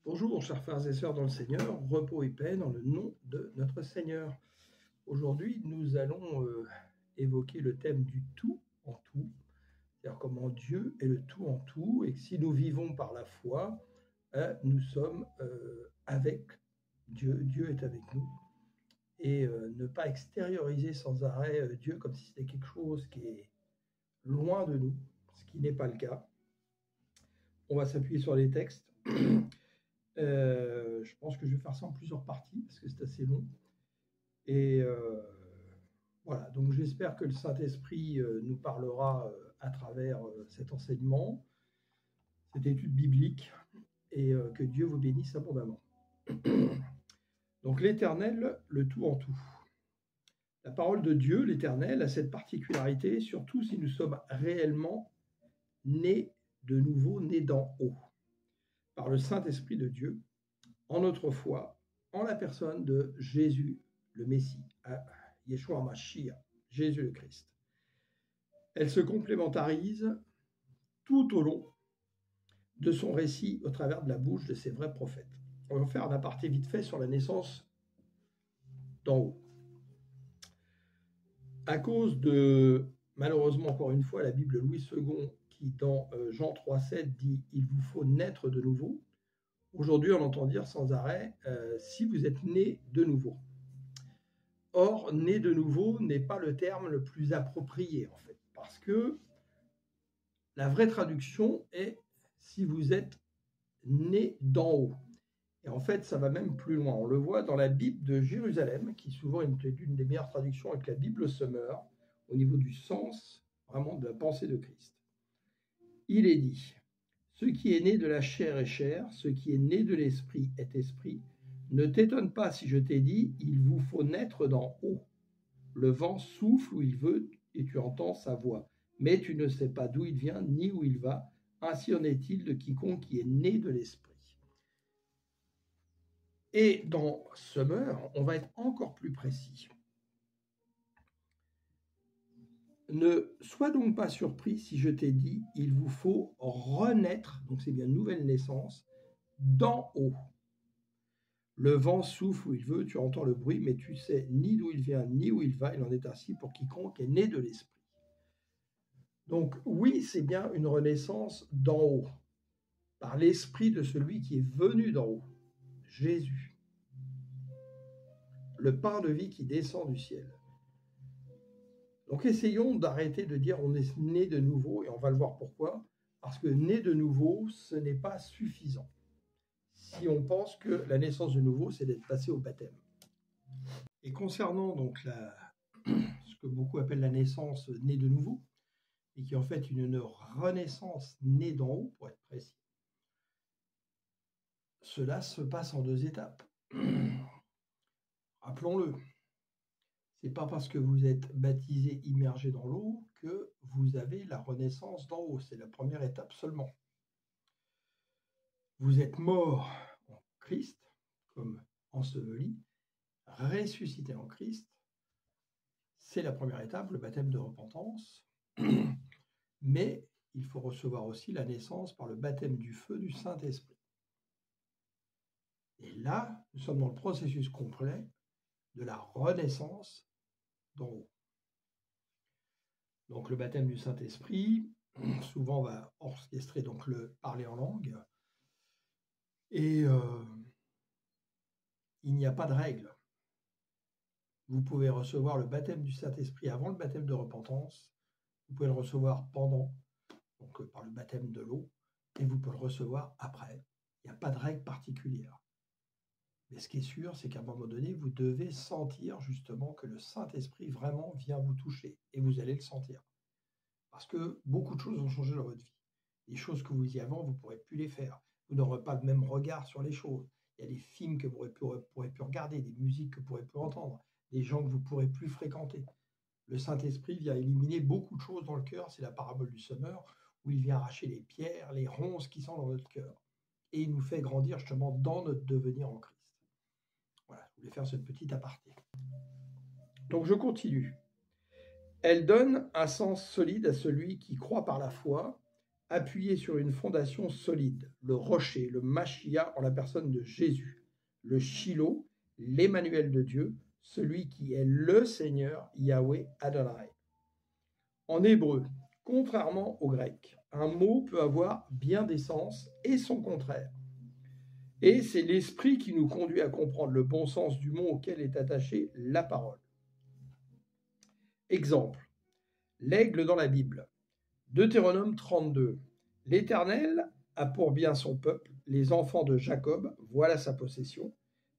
Bonjour, chers frères et sœurs dans le Seigneur, repos et paix dans le nom de notre Seigneur. Aujourd'hui, nous allons évoquer le thème du tout en tout, c'est-à-dire comment Dieu est le tout en tout, et que si nous vivons par la foi, nous sommes avec Dieu, Dieu est avec nous, et ne pas extérioriser sans arrêt Dieu comme si c'était quelque chose qui est loin de nous, ce qui n'est pas le cas. On va s'appuyer sur les textes. Je pense que je vais faire ça en plusieurs parties parce que c'est assez long. Et voilà, donc j'espère que le Saint-Esprit nous parlera à travers cet enseignement, cette étude biblique, et que Dieu vous bénisse abondamment. Donc l'Éternel, le tout en tout. La parole de Dieu, l'Éternel, a cette particularité, surtout si nous sommes réellement nés de nouveau, nés d'en haut, par le Saint-Esprit de Dieu, en notre foi, en la personne de Jésus, le Messie, Yeshua HaMashiach, Jésus le Christ. Elle se complémentarise tout au long de son récit au travers de la bouche de ses vrais prophètes. On va faire un aparté vite fait sur la naissance d'en haut. À cause de, malheureusement encore une fois, la Bible de Louis II qui dans Jean 3,7 dit « Il vous faut naître de nouveau », aujourd'hui, on entend dire sans arrêt si vous êtes né de nouveau. Or, né de nouveau n'est pas le terme le plus approprié, en fait, parce que la vraie traduction est si vous êtes né d'en haut. Et en fait, ça va même plus loin. On le voit dans la Bible de Jérusalem, qui souvent est une des meilleures traductions avec la Bible Summer, au niveau du sens, vraiment de la pensée de Christ. Il est dit « Ce qui est né de la chair est chair, ce qui est né de l'esprit est esprit. Ne t'étonne pas si je t'ai dit, il vous faut naître d'en haut. Le vent souffle où il veut et tu entends sa voix, mais tu ne sais pas d'où il vient ni où il va. Ainsi en est-il de quiconque qui est né de l'esprit. » Et dans Summer, on va être encore plus précis. Ne sois donc pas surpris si je t'ai dit, il vous faut renaître, donc c'est bien une nouvelle naissance, d'en haut. Le vent souffle où il veut, tu entends le bruit, mais tu sais ni d'où il vient, ni où il va. Il en est ainsi pour quiconque est né de l'esprit. Donc oui, c'est bien une renaissance d'en haut, par l'esprit de celui qui est venu d'en haut, Jésus. Le pain de vie qui descend du ciel. Donc essayons d'arrêter de dire on est né de nouveau, et on va le voir pourquoi. Parce que né de nouveau, ce n'est pas suffisant. Si on pense que la naissance de nouveau, c'est d'être passé au baptême. Et concernant donc ce que beaucoup appellent la naissance née de nouveau, et qui est en fait une renaissance née d'en haut, pour être précis, cela se passe en 2 étapes. Rappelons-le, ce n'est pas parce que vous êtes baptisé, immergé dans l'eau, que vous avez la renaissance d'en haut. C'est la première étape seulement. Vous êtes mort en Christ, comme enseveli, ressuscité en Christ. C'est la première étape, le baptême de repentance. Mais il faut recevoir aussi la naissance par le baptême du feu du Saint-Esprit. Et là, nous sommes dans le processus complet de la renaissance d'en haut. Donc le baptême du Saint-Esprit, souvent on va orchestrer donc le parler en langue. Et il n'y a pas de règle. Vous pouvez recevoir le baptême du Saint-Esprit avant le baptême de repentance. Vous pouvez le recevoir pendant, donc par le baptême de l'eau, et vous pouvez le recevoir après. Il n'y a pas de règle particulière. Mais ce qui est sûr, c'est qu'à un moment donné, vous devez sentir justement que le Saint-Esprit vraiment vient vous toucher, et vous allez le sentir. Parce que beaucoup de choses vont changer dans votre vie. Les choses que vous faisiez avant, vous ne pourrez plus les faire. Vous n'aurez pas le même regard sur les choses. Il y a des films que vous ne pourrez plus regarder, des musiques que vous ne pourrez plus entendre, des gens que vous ne pourrez plus fréquenter. Le Saint-Esprit vient éliminer beaucoup de choses dans le cœur. C'est la parabole du semeur, où il vient arracher les pierres, les ronces qui sont dans notre cœur. Et il nous fait grandir justement dans notre devenir en Christ. Voilà, je voulais faire cette petite aparté. Donc je continue. Elle donne un sens solide à celui qui croit par la foi, appuyé sur une fondation solide, le rocher, le Machia en la personne de Jésus, le Shiloh, l'Emmanuel de Dieu, celui qui est le Seigneur, Yahweh Adonai. En hébreu, contrairement au grec, un mot peut avoir bien des sens et son contraire. Et c'est l'esprit qui nous conduit à comprendre le bon sens du mot auquel est attachée la parole. Exemple, l'aigle dans la Bible. Deutéronome 32. L'Éternel a pour bien son peuple, les enfants de Jacob, voilà sa possession.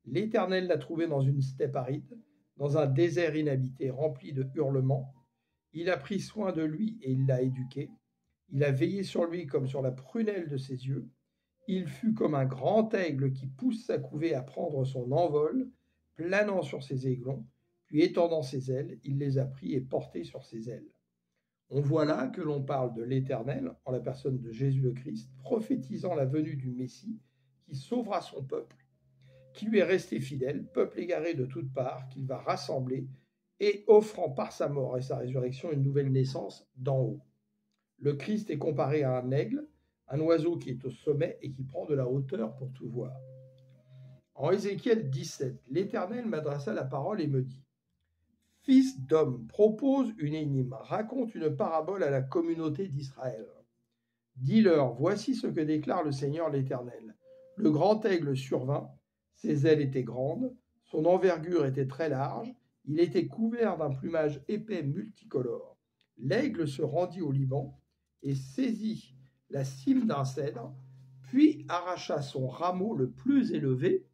L'Éternel l'a trouvé dans une steppe aride, dans un désert inhabité rempli de hurlements. Il a pris soin de lui et il l'a éduqué. Il a veillé sur lui comme sur la prunelle de ses yeux. Il fut comme un grand aigle qui pousse sa couvée à prendre son envol, planant sur ses aiglons, puis étendant ses ailes, il les a pris et portés sur ses ailes. On voit là que l'on parle de l'Éternel, en la personne de Jésus le Christ, prophétisant la venue du Messie, qui sauvera son peuple, qui lui est resté fidèle, peuple égaré de toutes parts, qu'il va rassembler, et offrant par sa mort et sa résurrection une nouvelle naissance d'en haut. Le Christ est comparé à un aigle, un oiseau qui est au sommet et qui prend de la hauteur pour tout voir. En Ézéchiel 17, l'Éternel m'adressa la parole et me dit : Fils d'homme, propose une énigme, raconte une parabole à la communauté d'Israël. Dis-leur, voici ce que déclare le Seigneur l'Éternel. Le grand aigle survint, ses ailes étaient grandes, son envergure était très large, il était couvert d'un plumage épais multicolore. L'aigle se rendit au Liban et saisit la cime d'un cèdre, puis arracha son rameau le plus élevé.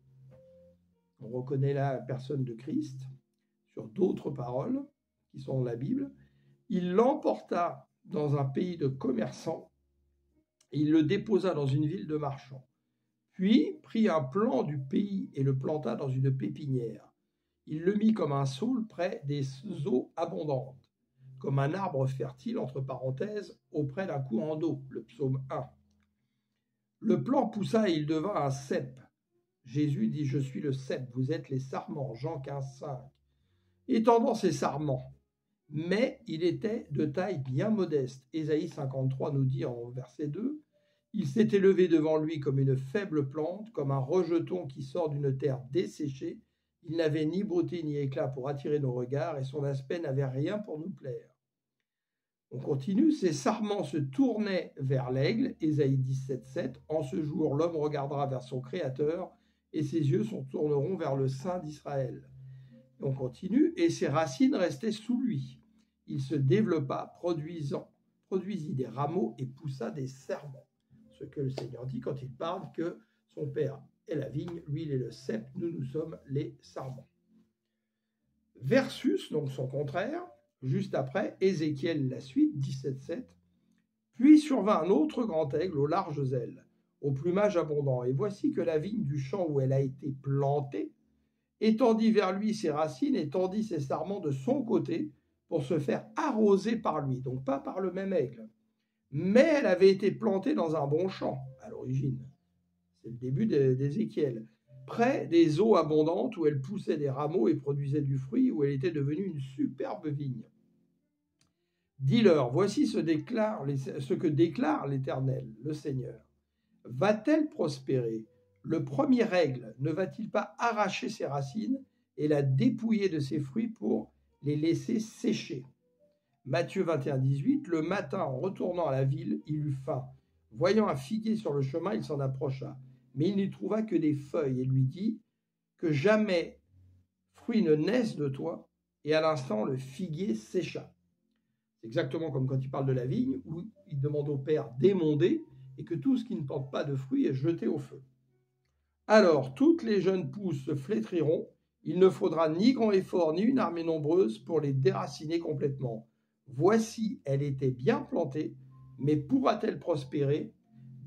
On reconnaît là la personne de Christ, sur d'autres paroles qui sont dans la Bible. Il l'emporta dans un pays de commerçants et il le déposa dans une ville de marchands. Puis prit un plant du pays et le planta dans une pépinière. Il le mit comme un saule près des eaux abondantes, comme un arbre fertile, entre parenthèses, auprès d'un courant d'eau, le psaume 1. Le plant poussa et il devint un cep. Jésus dit : Je suis le cep, vous êtes les sarments, Jean 15, 5. Étendant ses sarments, mais il était de taille bien modeste. Ésaïe 53 nous dit en verset 2, il s'est élevé devant lui comme une faible plante, comme un rejeton qui sort d'une terre desséchée. Il n'avait ni beauté ni éclat pour attirer nos regards, et son aspect n'avait rien pour nous plaire. On continue, ses sarments se tournaient vers l'aigle, Ésaïe 17, 7. En ce jour, l'homme regardera vers son Créateur, et ses yeux se tourneront vers le Saint d'Israël. Et on continue, et ses racines restaient sous lui. Il se développa, produisit des rameaux et poussa des serments. Ce que le Seigneur dit quand il parle que son père est la vigne, lui il est le cep, nous sommes les sarments. Versus, donc son contraire, juste après, Ézéchiel la suite, 17,7. Puis survint un autre grand aigle aux larges ailes, au plumage abondant, et voici que la vigne du champ où elle a été plantée étendit vers lui ses racines et tendit ses sarments de son côté pour se faire arroser par lui, donc pas par le même aigle. Mais elle avait été plantée dans un bon champ, à l'origine. C'est le début d'Ézéchiel. Près des eaux abondantes où elle poussait des rameaux et produisait du fruit, où elle était devenue une superbe vigne. Dis-leur, voici ce que déclare l'Éternel, le Seigneur. Va-t-elle prospérer ? Le premier aigle ne va-t-il pas arracher ses racines et la dépouiller de ses fruits pour les laisser sécher ? Matthieu 21, 18, le matin, en retournant à la ville, il eut faim. Voyant un figuier sur le chemin, il s'en approcha. Mais il n'y trouva que des feuilles et lui dit que jamais fruit ne naisse de toi. Et à l'instant, le figuier sécha. C'est exactement comme quand il parle de la vigne, où il demande au Père d'émonder et que tout ce qui ne porte pas de fruits est jeté au feu. Alors, toutes les jeunes pousses se flétriront. Il ne faudra ni grand effort, ni une armée nombreuse pour les déraciner complètement. Voici, elle était bien plantée, mais pourra-t-elle prospérer ?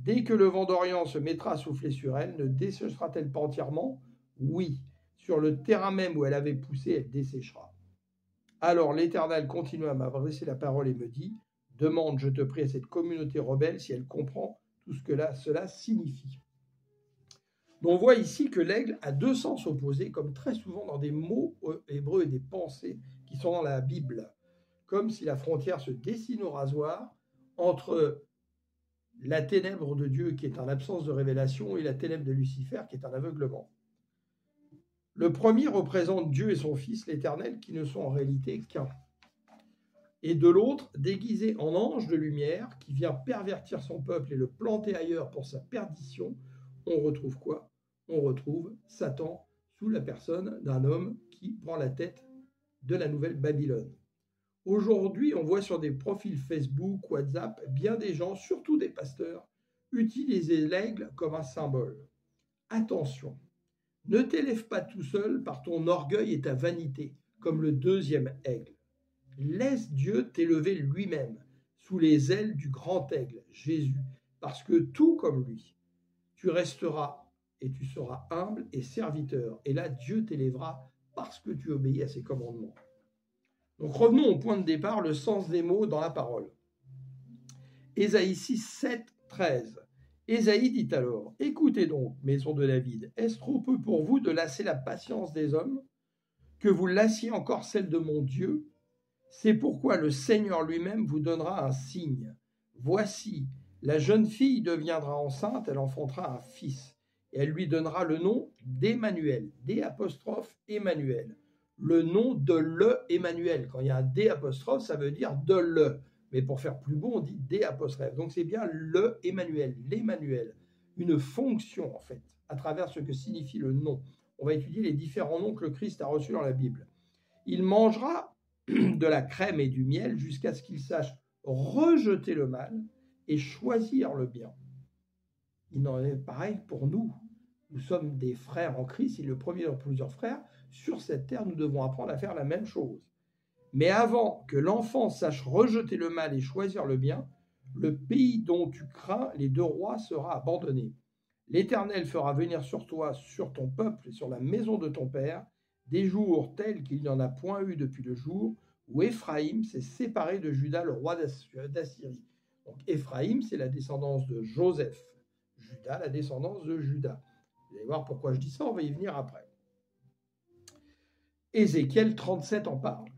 Dès que le vent d'Orient se mettra à souffler sur elle, ne desséchera-t-elle pas entièrement ? Oui, sur le terrain même où elle avait poussé, elle desséchera. Alors l'Éternel continue à m'adresser la parole et me dit : demande, je te prie, à cette communauté rebelle si elle comprend tout ce que cela signifie. Donc on voit ici que l'aigle a deux sens opposés, comme très souvent dans des mots hébreux et des pensées qui sont dans la Bible. Comme si la frontière se dessine au rasoir entre la ténèbre de Dieu qui est en absence de révélation et la ténèbre de Lucifer qui est un aveuglement. Le premier représente Dieu et son Fils, l'Éternel, qui ne sont en réalité qu'un. Et de l'autre, déguisé en ange de lumière, qui vient pervertir son peuple et le planter ailleurs pour sa perdition, on retrouve quoi? On retrouve Satan sous la personne d'un homme qui prend la tête de la nouvelle Babylone. Aujourd'hui, on voit sur des profils Facebook, WhatsApp, bien des gens, surtout des pasteurs, utiliser l'aigle comme un symbole. Attention, ne t'élève pas tout seul par ton orgueil et ta vanité, comme le deuxième aigle. Laisse Dieu t'élever lui-même sous les ailes du grand aigle, Jésus, parce que tout comme lui, tu resteras et tu seras humble et serviteur. Et là, Dieu t'élèvera parce que tu obéis à ses commandements. Donc revenons au point de départ, le sens des mots dans la parole. Ésaïe 6, 7, 13. Ésaïe dit alors, écoutez donc, maison de David, est-ce trop peu pour vous de lasser la patience des hommes, que vous lassiez encore celle de mon Dieu? C'est pourquoi le Seigneur lui-même vous donnera un signe. Voici, la jeune fille deviendra enceinte, elle enfantera un fils, et elle lui donnera le nom d'Emmanuel, D''Emmanuel, le nom de le Emmanuel. Quand il y a un D', ça veut dire de le. Mais pour faire plus beau, on dit D'. Donc c'est bien le Emmanuel, l'Emmanuel, une fonction en fait, à travers ce que signifie le nom. On va étudier les différents noms que le Christ a reçus dans la Bible. Il mangera de la crème et du miel jusqu'à ce qu'il sache rejeter le mal et choisir le bien. Il en est pareil pour nous. Nous sommes des frères en Christ, il est le premier de plusieurs frères. Sur cette terre, nous devons apprendre à faire la même chose. Mais avant que l'enfant sache rejeter le mal et choisir le bien, le pays dont tu crains les deux rois sera abandonné. L'Éternel fera venir sur toi, sur ton peuple et sur la maison de ton père, des jours tels qu'il n'y en a point eu depuis le jour où Éphraïm s'est séparé de Juda, le roi d'Assyrie. Donc Éphraïm, c'est la descendance de Joseph. Juda, la descendance de Juda. Vous allez voir pourquoi je dis ça, on va y venir après. Ézéchiel 37 en parle.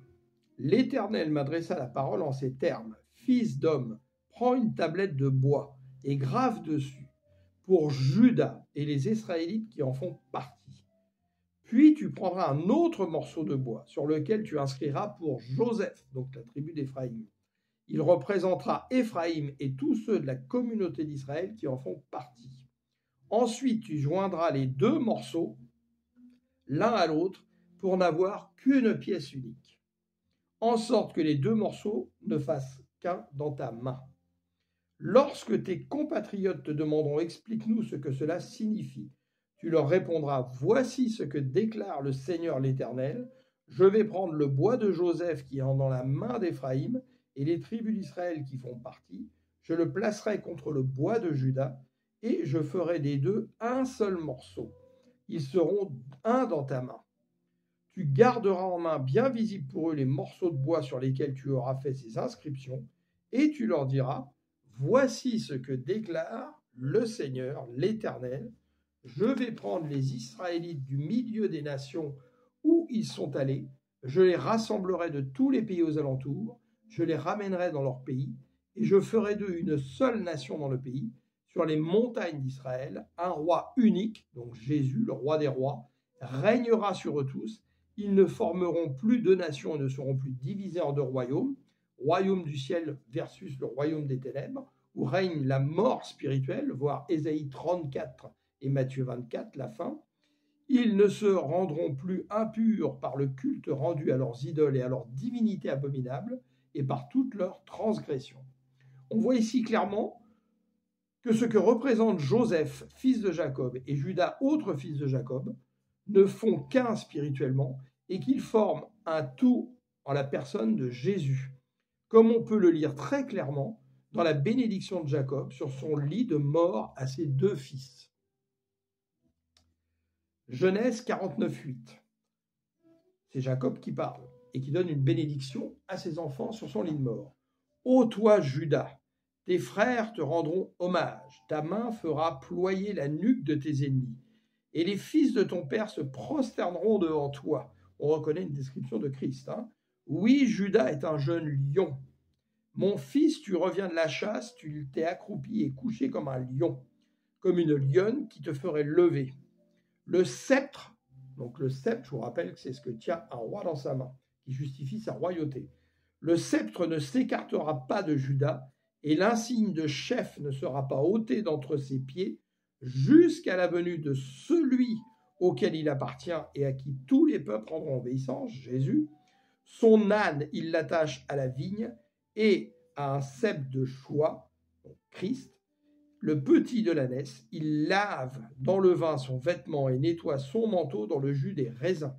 L'Éternel m'adressa la parole en ces termes. Fils d'homme, prends une tablette de bois et grave dessus pour Juda et les Israélites qui en font partie. Puis tu prendras un autre morceau de bois sur lequel tu inscriras pour Joseph, donc la tribu d'Éphraïm. Il représentera Éphraïm et tous ceux de la communauté d'Israël qui en font partie. Ensuite, tu joindras les deux morceaux l'un à l'autre pour n'avoir qu'une pièce unique, en sorte que les deux morceaux ne fassent qu'un dans ta main. Lorsque tes compatriotes te demanderont « Explique-nous ce que cela signifie », tu leur répondras « Voici ce que déclare le Seigneur l'Éternel. Je vais prendre le bois de Joseph qui est dans la main d'Éphraïm et les tribus d'Israël qui font partie. Je le placerai contre le bois de Juda et je ferai des deux un seul morceau. Ils seront un dans ta main. Tu garderas en main bien visible pour eux les morceaux de bois sur lesquels tu auras fait ces inscriptions et tu leur diras « Voici ce que déclare le Seigneur l'Éternel. Je vais prendre les Israélites du milieu des nations où ils sont allés, je les rassemblerai de tous les pays aux alentours, je les ramènerai dans leur pays, et je ferai d'eux une seule nation dans le pays, sur les montagnes d'Israël, un roi unique, donc Jésus, le roi des rois, régnera sur eux tous. Ils ne formeront plus deux nations et ne seront plus divisés en deux royaumes, royaume du ciel versus le royaume des ténèbres, où règne la mort spirituelle, voire Ésaïe 34 et Matthieu 24, la fin. Ils ne se rendront plus impurs par le culte rendu à leurs idoles et à leurs divinités abominables et par toutes leurs transgressions. On voit ici clairement que ce que représente Joseph, fils de Jacob, et Judas, autre fils de Jacob, ne font qu'un spirituellement et qu'ils forment un tout en la personne de Jésus, comme on peut le lire très clairement dans la bénédiction de Jacob sur son lit de mort à ses deux fils. Genèse 49:8. C'est Jacob qui parle et qui donne une bénédiction à ses enfants sur son lit de mort. Ô toi, Judas, tes frères te rendront hommage, ta main fera ployer la nuque de tes ennemis, et les fils de ton père se prosterneront devant toi. On reconnaît une description de Christ. Oui, Judas est un jeune lion. Mon fils, tu reviens de la chasse, tu t'es accroupi et couché comme un lion, comme une lionne qui te ferait lever. Le sceptre, donc le sceptre, je vous rappelle que c'est ce que tient un roi dans sa main, qui justifie sa royauté. Le sceptre ne s'écartera pas de Juda, et l'insigne de chef ne sera pas ôté d'entre ses pieds, jusqu'à la venue de celui auquel il appartient et à qui tous les peuples rendront obéissance, Jésus. Son âne, il l'attache à la vigne et à un cep de choix, donc Christ. Le petit de l'ânesse, il lave dans le vin son vêtement et nettoie son manteau dans le jus des raisins.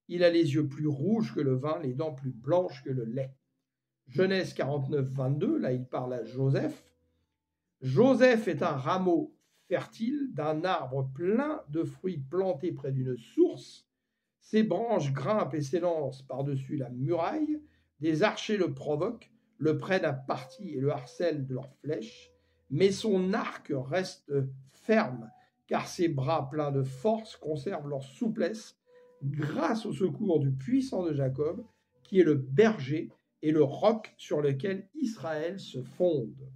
Il a les yeux plus rouges que le vin, les dents plus blanches que le lait. Genèse 49, 22, là il parle à Joseph. Joseph est un rameau fertile d'un arbre plein de fruits planté près d'une source. Ses branches grimpent et s'élancent par-dessus la muraille. Des archers le provoquent, le prennent à partie et le harcèlent de leurs flèches. Mais son arc reste ferme, car ses bras pleins de force conservent leur souplesse grâce au secours du puissant de Jacob, qui est le berger et le roc sur lequel Israël se fonde.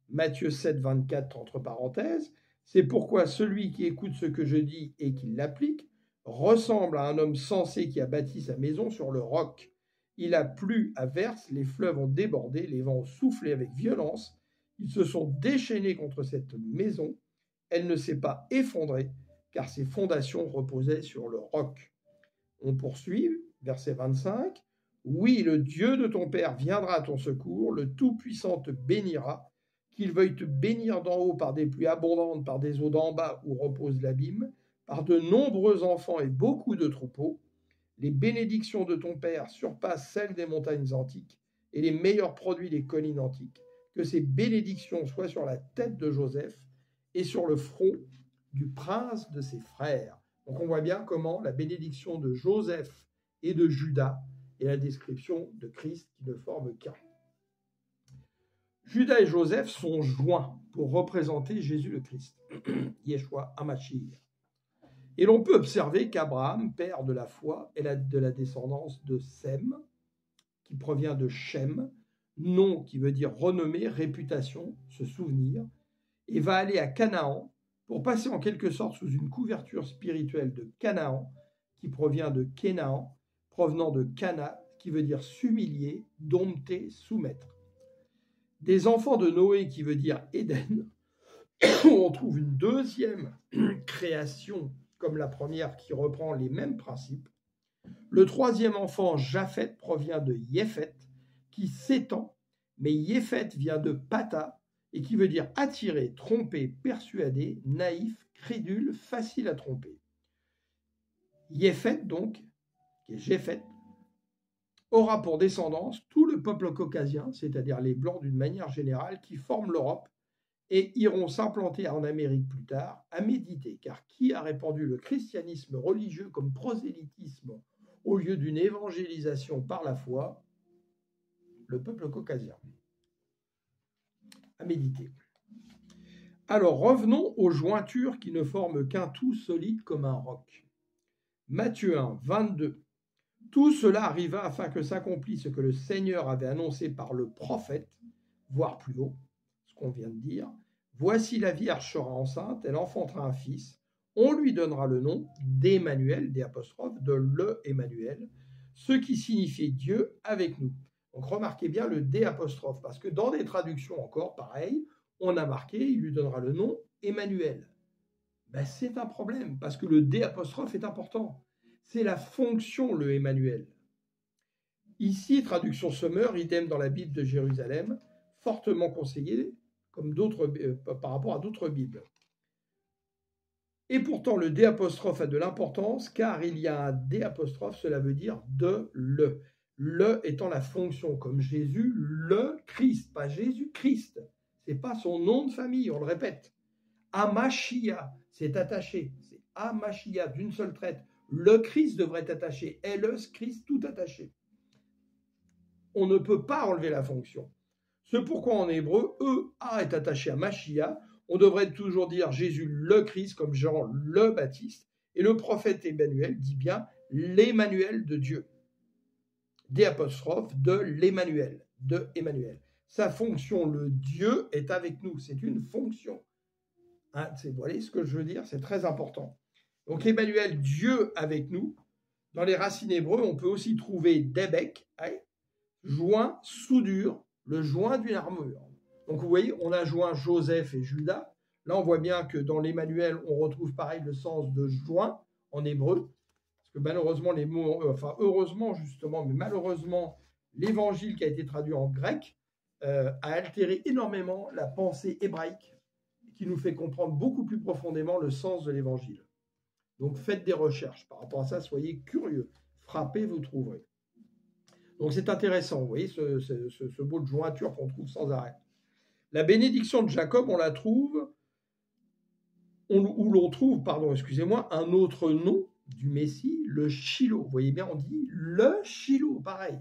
Matthieu 7, 24, entre parenthèses, c'est pourquoi celui qui écoute ce que je dis et qui l'applique ressemble à un homme sensé qui a bâti sa maison sur le roc. Il a plu à verse, les fleuves ont débordé, les vents ont soufflé avec violence, ils se sont déchaînés contre cette maison, elle ne s'est pas effondrée, car ses fondations reposaient sur le roc. On poursuit, verset 25. Oui, le Dieu de ton père viendra à ton secours, le Tout-Puissant te bénira, qu'il veuille te bénir d'en haut par des pluies abondantes, par des eaux d'en bas où repose l'abîme, par de nombreux enfants et beaucoup de troupeaux. Les bénédictions de ton père surpassent celles des montagnes antiques et les meilleurs produits des collines antiques. Que ces bénédictions soient sur la tête de Joseph et sur le front du prince de ses frères. Donc on voit bien comment la bénédiction de Joseph et de Judas est la description de Christ qui ne forme qu'un. Judas et Joseph sont joints pour représenter Jésus le Christ, Yeshua HaMashiach. Et l'on peut observer qu'Abraham, père de la foi, est de la descendance de Sem, qui provient de Shem, nom qui veut dire renommée, réputation, se souvenir, et va aller à Canaan pour passer en quelque sorte sous une couverture spirituelle de Canaan, qui provient de Kénaan, provenant de Cana, qui veut dire s'humilier, dompter, soumettre. Des enfants de Noé, qui veut dire Éden, où on trouve une deuxième création comme la première qui reprend les mêmes principes. Le troisième enfant, Japhet, provient de Yéphet, qui s'étend, mais Yéphet vient de Pata, et qui veut dire attirer, tromper, persuader, naïf, crédule, facile à tromper. Yéphet, donc, qui est Japhet, aura pour descendance tout le peuple caucasien, c'est-à-dire les Blancs d'une manière générale, qui forment l'Europe et iront s'implanter en Amérique plus tard, à méditer, car qui a répandu le christianisme religieux comme prosélytisme au lieu d'une évangélisation par la foi? Le peuple caucasien. À méditer. Alors revenons aux jointures qui ne forment qu'un tout solide comme un roc. Matthieu 1, 22. Tout cela arriva afin que s'accomplisse ce que le Seigneur avait annoncé par le prophète, voire plus haut, ce qu'on vient de dire. Voici la Vierge sera enceinte, elle enfantera un fils, on lui donnera le nom d'Emmanuel, de le Emmanuel, ce qui signifie Dieu avec nous. Donc remarquez bien le D', parce que dans des traductions encore, pareil, on a marqué, il lui donnera le nom Emmanuel. Ben, c'est un problème, parce que le D' est important. C'est la fonction, le Emmanuel. Ici, traduction Sommer, idem dans la Bible de Jérusalem, fortement conseillé comme par rapport à d'autres Bibles. Et pourtant, le D' a de l'importance, car il y a un D', cela veut dire de le. Le étant la fonction, comme Jésus, le Christ, pas Jésus-Christ. Ce n'est pas son nom de famille, on le répète. HaMashiach, c'est attaché. C'est HaMashiach, d'une seule traite. Le Christ devrait être attaché. Elos, Christ, tout attaché. On ne peut pas enlever la fonction. C'est pourquoi en hébreu, A est attaché à Mashiach. On devrait toujours dire Jésus le Christ, comme Jean le Baptiste. Et le prophète Emmanuel dit bien l'Emmanuel de Dieu. D' de l'Emmanuel, de Emmanuel. Sa fonction, le Dieu est avec nous. C'est une fonction. Hein, vous voyez ce que je veux dire? C'est très important. Donc, Emmanuel, Dieu avec nous. Dans les racines hébreux, on peut aussi trouver debek, joint, soudure, le joint d'une armure. Donc, vous voyez, on a joint Joseph et Judas. Là, on voit bien que dans l'Emmanuel, on retrouve pareil le sens de joint en hébreu. Parce que malheureusement, les mots, enfin, heureusement justement, mais malheureusement, l'évangile qui a été traduit en grec a altéré énormément la pensée hébraïque qui nous fait comprendre beaucoup plus profondément le sens de l'évangile. Donc, faites des recherches par rapport à ça, soyez curieux. Frappez, vous trouverez. Donc, c'est intéressant, vous voyez, ce mot de jointure qu'on trouve sans arrêt. La bénédiction de Jacob, on la trouve, où l'on trouve, un autre nom du Messie, le Shiloh. Vous voyez bien, on dit le Shiloh, pareil.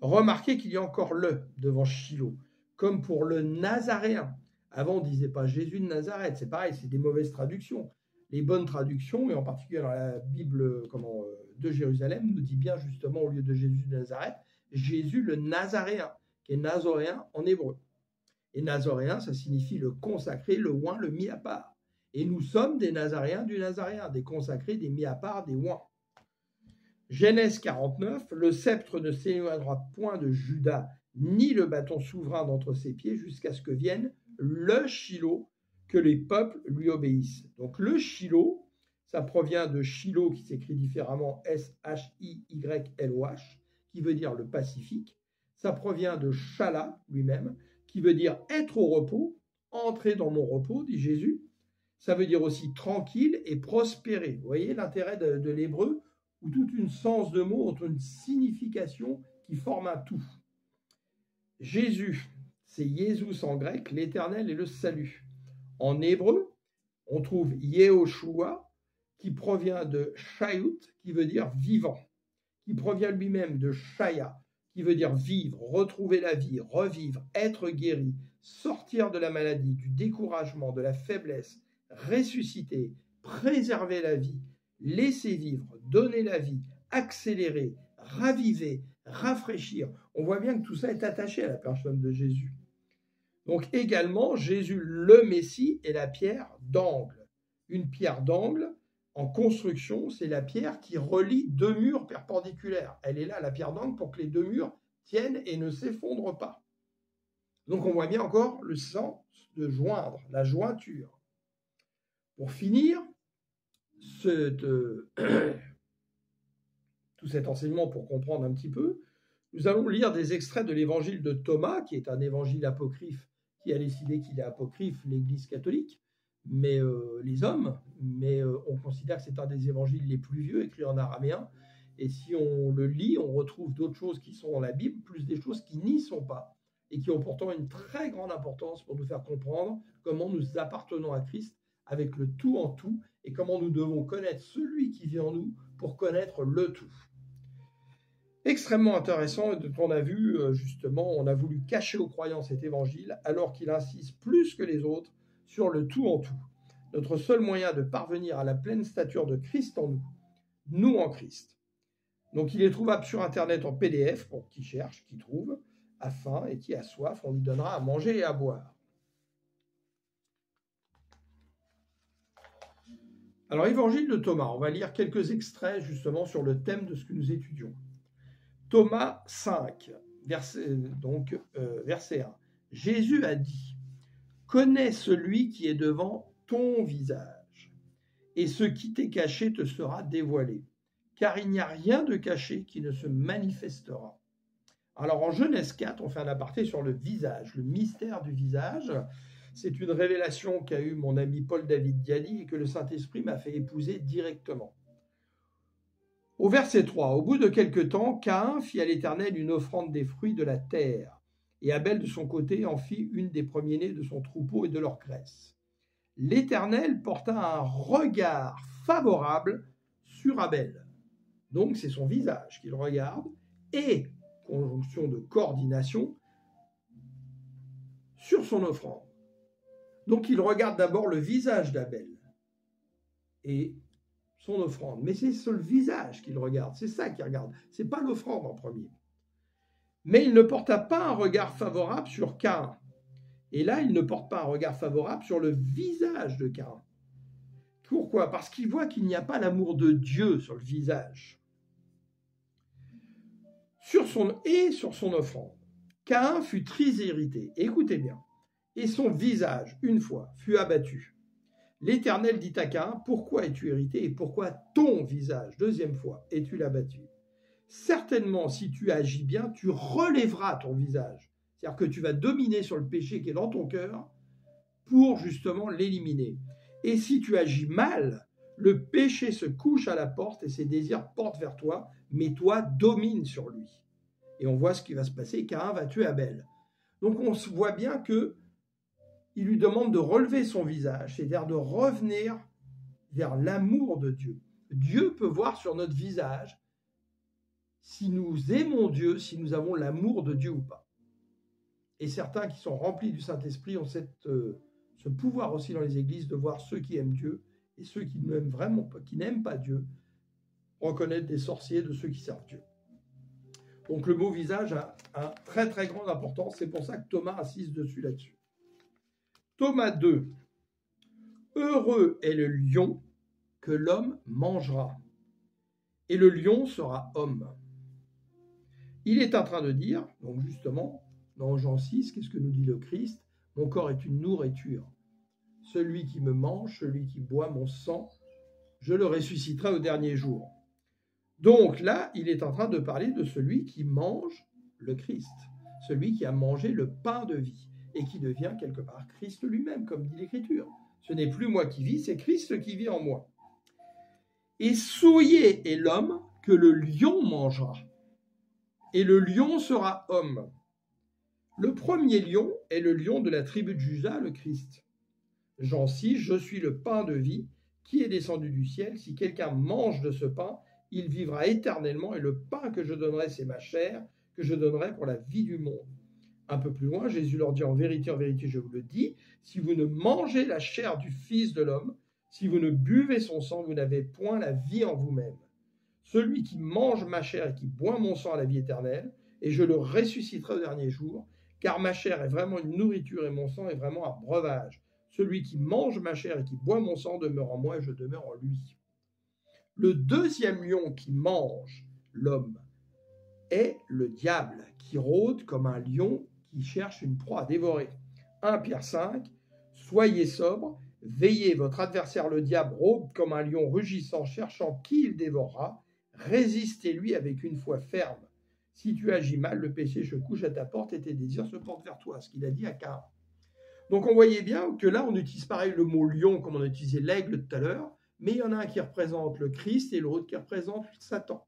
Remarquez qu'il y a encore le devant Shiloh, comme pour le Nazaréen. Avant, on ne disait pas Jésus de Nazareth, c'est pareil, c'est des mauvaises traductions. Les bonnes traductions, et en particulier dans la Bible de Jérusalem, nous dit bien justement au lieu de Jésus de Nazareth, Jésus le Nazaréen, qui est nazoréen en hébreu. Et nazoréen, ça signifie le consacré, le oint, le mis à part. Et nous sommes des Nazaréens du Nazaréen, des consacrés, des mis à part, des oints. Genèse 49, le sceptre ne s'éloignera point de Juda, ni le bâton souverain d'entre ses pieds, jusqu'à ce que vienne le Shiloh, que les peuples lui obéissent. Donc le Shiloh, ça provient de Shiloh qui s'écrit différemment S-H-I-Y-L-O-H, qui veut dire le Pacifique. Ça provient de Shala lui-même, qui veut dire être au repos, entrer dans mon repos, dit Jésus. Ça veut dire aussi tranquille et prospérer. Vous voyez l'intérêt de l'hébreu, où tout un sens de mot ont une signification qui forme un tout. Jésus, c'est Jésus en grec, l'éternel et le salut. En hébreu, on trouve Yehoshua, qui provient de Shayut, qui veut dire vivant, qui provient lui-même de Shaya, qui veut dire vivre, retrouver la vie, revivre, être guéri, sortir de la maladie, du découragement, de la faiblesse, ressusciter, préserver la vie, laisser vivre, donner la vie, accélérer, raviver, rafraîchir. On voit bien que tout ça est attaché à la personne de Jésus. Donc également, Jésus, le Messie, est la pierre d'angle. Une pierre d'angle, en construction, c'est la pierre qui relie deux murs perpendiculaires. Elle est là, la pierre d'angle, pour que les deux murs tiennent et ne s'effondrent pas. Donc on voit bien encore le sens de joindre, la jointure. Pour finir, tout cet enseignement pour comprendre un petit peu, nous allons lire des extraits de l'évangile de Thomas, qui est un évangile apocryphe qui a décidé qu'il est apocryphe, l'Église catholique, mais les hommes, mais on considère que c'est un des évangiles les plus vieux, écrit en araméen, et si on le lit, on retrouve d'autres choses qui sont dans la Bible, plus des choses qui n'y sont pas, et qui ont pourtant une très grande importance pour nous faire comprendre comment nous appartenons à Christ avec le tout en tout, et comment nous devons connaître celui qui vit en nous pour connaître le tout. Extrêmement intéressant, dont on a vu justement, on a voulu cacher aux croyants cet évangile, alors qu'il insiste plus que les autres sur le tout en tout. Notre seul moyen de parvenir à la pleine stature de Christ en nous, nous en Christ. Donc il est trouvable sur Internet en PDF, pour qui cherche, qui trouve, a faim et qui a soif, on lui donnera à manger et à boire. Alors, évangile de Thomas, on va lire quelques extraits justement sur le thème de ce que nous étudions. Thomas 5, verset 1. Jésus a dit, « Connais celui qui est devant ton visage, et ce qui t'est caché te sera dévoilé, car il n'y a rien de caché qui ne se manifestera. » Alors en Genèse 4, on fait un aparté sur le visage, le mystère du visage. C'est une révélation qu'a eue mon ami Paul-David Diani et que le Saint-Esprit m'a fait épouser directement. Au verset 3, au bout de quelque temps, Caïn fit à l'Éternel une offrande des fruits de la terre, et Abel de son côté en fit une des premiers-nés de son troupeau et de leur graisse. L'Éternel porta un regard favorable sur Abel. Donc c'est son visage qu'il regarde, et, conjonction de coordination, sur son offrande. Donc il regarde d'abord le visage d'Abel et son offrande. Mais c'est sur le visage qu'il regarde, c'est ça qu'il regarde, c'est pas l'offrande en premier. Mais il ne porta pas un regard favorable sur Caïn. Et là, il ne porte pas un regard favorable sur le visage de Caïn. Pourquoi? Parce qu'il voit qu'il n'y a pas l'amour de Dieu sur le visage. Sur son offrande. Caïn fut très irrité. Écoutez bien. Et son visage, une fois, fut abattu. L'Éternel dit à Caïn, pourquoi es-tu irrité et pourquoi ton visage, deuxième fois, es-tu abattu? Certainement, si tu agis bien, tu relèveras ton visage. C'est-à-dire que tu vas dominer sur le péché qui est dans ton cœur pour justement l'éliminer. Et si tu agis mal, le péché se couche à la porte et ses désirs portent vers toi, mais toi domine sur lui. Et on voit ce qui va se passer, Caïn va tuer Abel. Donc on se voit bien que il lui demande de relever son visage, c'est-à-dire de revenir vers l'amour de Dieu. Dieu peut voir sur notre visage si nous aimons Dieu, si nous avons l'amour de Dieu ou pas. Et certains qui sont remplis du Saint-Esprit ont ce pouvoir aussi dans les églises de voir ceux qui aiment Dieu et ceux qui n'aiment vraiment pas, qui n'aiment pas Dieu, reconnaître des sorciers de ceux qui servent Dieu. Donc le mot visage a un très très grande importance, c'est pour ça que Thomas insiste là-dessus. Thomas 2. Heureux est le lion que l'homme mangera, et le lion sera homme. Il est en train de dire, donc justement, dans Jean 6, qu'est-ce que nous dit le Christ? Mon corps est une nourriture. Celui qui me mange, celui qui boit mon sang, je le ressusciterai au dernier jour. Donc là, il est en train de parler de celui qui mange le Christ, celui qui a mangé le pain de vie et qui devient quelque part Christ lui-même, comme dit l'Écriture. Ce n'est plus moi qui vis, c'est Christ qui vit en moi. Et souillé est l'homme que le lion mangera, et le lion sera homme. Le premier lion est le lion de la tribu de Juda, le Christ. Jean 6, je suis le pain de vie qui est descendu du ciel. Si quelqu'un mange de ce pain, il vivra éternellement, et le pain que je donnerai, c'est ma chair, que je donnerai pour la vie du monde. Un peu plus loin, Jésus leur dit, en vérité, je vous le dis, si vous ne mangez la chair du Fils de l'homme, si vous ne buvez son sang, vous n'avez point la vie en vous-même. Celui qui mange ma chair et qui boit mon sang a la vie éternelle, et je le ressusciterai au dernier jour, car ma chair est vraiment une nourriture et mon sang est vraiment un breuvage. Celui qui mange ma chair et qui boit mon sang demeure en moi et je demeure en lui. Le deuxième lion qui mange l'homme est le diable, qui rôde comme un lion qui cherche une proie à dévorer. 1 Pierre 5, soyez sobre, veillez, votre adversaire le diable rôde comme un lion rugissant, cherchant qui il dévorera, résistez-lui avec une foi ferme. Si tu agis mal, le péché se couche à ta porte et tes désirs se portent vers toi, ce qu'il a dit à Caïn. Donc on voyait bien que là on utilise pareil le mot lion comme on a utilisé l'aigle tout à l'heure, mais il y en a un qui représente le Christ et l'autre qui représente Satan.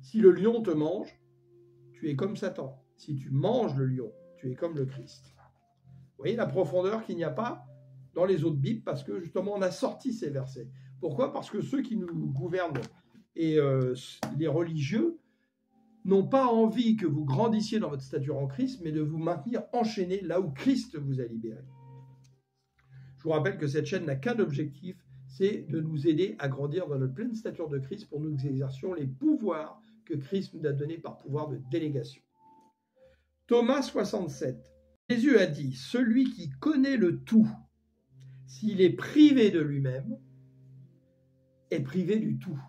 Si le lion te mange, tu es comme Satan. Si tu manges le lion, tu es comme le Christ. Vous voyez la profondeur qu'il n'y a pas dans les autres Bibles, parce que justement on a sorti ces versets. Pourquoi? Parce que ceux qui nous gouvernent et les religieux n'ont pas envie que vous grandissiez dans votre stature en Christ, mais de vous maintenir enchaînés là où Christ vous a libérés. Je vous rappelle que cette chaîne n'a qu'un objectif, c'est de nous aider à grandir dans notre pleine stature de Christ pour nous exercions les pouvoirs que Christ nous a donnés par pouvoir de délégation. Thomas 67. Jésus a dit, celui qui connaît le tout, s'il est privé de lui-même, est privé du tout.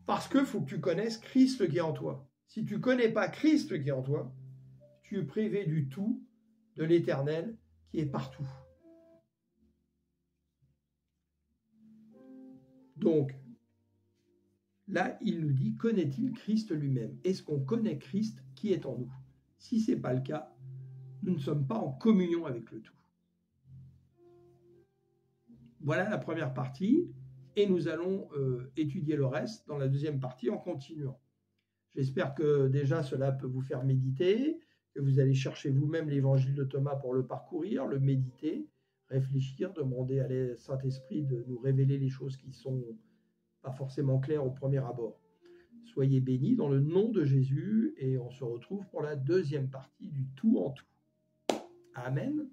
Parce qu'il faut que tu connaisses Christ qui est en toi. Si tu ne connais pas Christ qui est en toi, tu es privé du tout, de l'éternel qui est partout. Donc, là, il nous dit, connaît-il Christ lui-même? Est-ce qu'on connaît Christ qui est en nous? Si ce n'est pas le cas, nous ne sommes pas en communion avec le tout. Voilà la première partie. Et nous allons étudier le reste dans la deuxième partie en continuant. J'espère que déjà cela peut vous faire méditer, que vous allez chercher vous-même l'évangile de Thomas pour le parcourir, le méditer, réfléchir, demander à Saint-Esprit de nous révéler les choses qui ne sont pas forcément claires au premier abord. Soyez bénis dans le nom de Jésus et on se retrouve pour la deuxième partie du tout en tout. Amen.